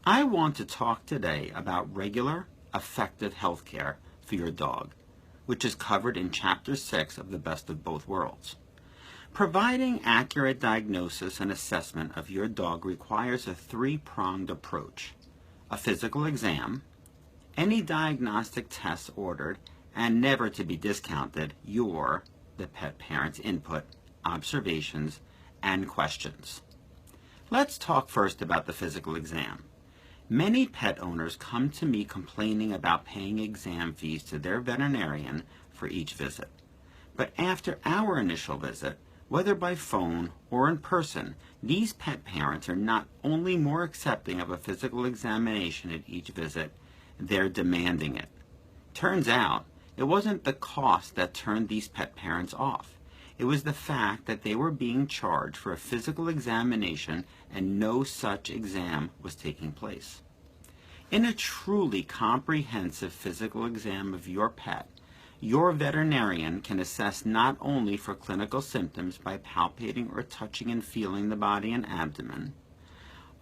I want to talk today about regular, effective health care for your dog, which is covered in Chapter 6 of The Best of Both Worlds. Providing accurate diagnosis and assessment of your dog requires a three-pronged approach: a physical exam, any diagnostic tests ordered, and never to be discounted, the pet parent's input, observations, and questions. Let's talk first about the physical exam. Many pet owners come to me complaining about paying exam fees to their veterinarian for each visit. But after our initial visit, whether by phone or in person, these pet parents are not only more accepting of a physical examination at each visit, they're demanding it. Turns out, it wasn't the cost that turned these pet parents off. It was the fact that they were being charged for a physical examination and no such exam was taking place. In a truly comprehensive physical exam of your pet, your veterinarian can assess not only for clinical symptoms by palpating or touching and feeling the body and abdomen,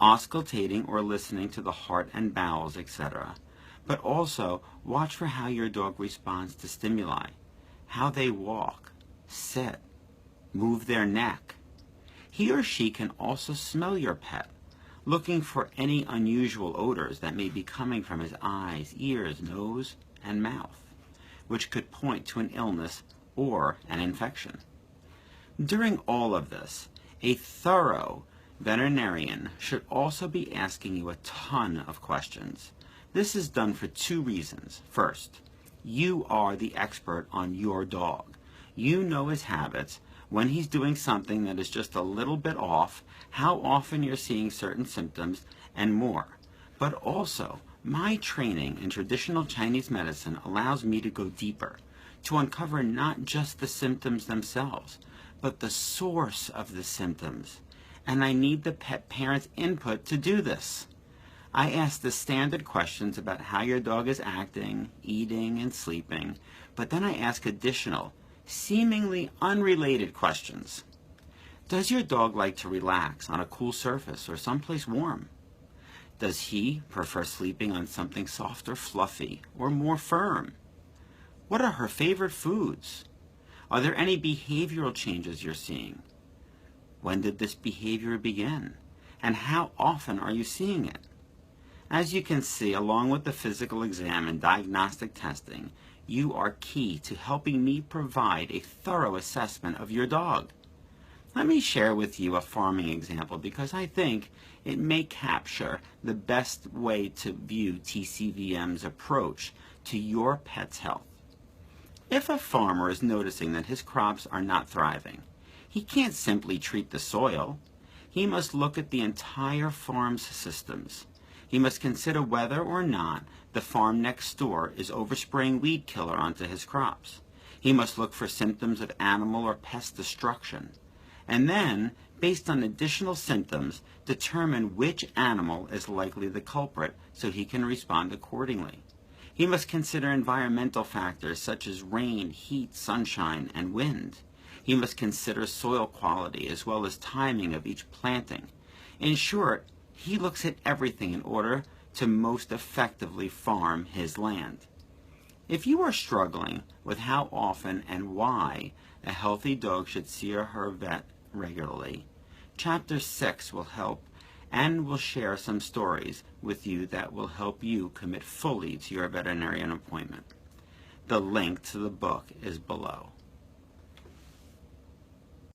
auscultating or listening to the heart and bowels, etc., but also watch for how your dog responds to stimuli, how they walk, sit, move their neck. He or she can also smell your pet, looking for any unusual odors that may be coming from his eyes, ears, nose, and mouth, which could point to an illness or an infection. During all of this, a thorough veterinarian should also be asking you a ton of questions. This is done for two reasons. First, you are the expert on your dog. You know his habits, when he's doing something that is just a little bit off, how often you're seeing certain symptoms, and more. But also, my training in traditional Chinese medicine allows me to go deeper, to uncover not just the symptoms themselves, but the source of the symptoms. And I need the pet parent's input to do this. I ask the standard questions about how your dog is acting, eating, and sleeping, but then I ask additional, seemingly unrelated questions. Does your dog like to relax on a cool surface or someplace warm? Does he prefer sleeping on something soft or fluffy or more firm? What are her favorite foods? Are there any behavioral changes you're seeing? When did this behavior begin? And how often are you seeing it? As you can see, along with the physical exam and diagnostic testing, you are key to helping me provide a thorough assessment of your dog. Let me share with you a farming example because I think it may capture the best way to view TCVM's approach to your pet's health. If a farmer is noticing that his crops are not thriving, he can't simply treat the soil. He must look at the entire farm's systems. He must consider whether or not the farm next door is overspraying weed killer onto his crops. He must look for symptoms of animal or pest destruction. And then, based on additional symptoms, determine which animal is likely the culprit so he can respond accordingly. He must consider environmental factors such as rain, heat, sunshine, and wind. He must consider soil quality as well as timing of each planting. In short, he looks at everything in order to most effectively farm his land. If you are struggling with how often and why a healthy dog should see or her vet regularly, Chapter 6 will help and will share some stories with you that will help you commit fully to your veterinarian appointment. The link to the book is below.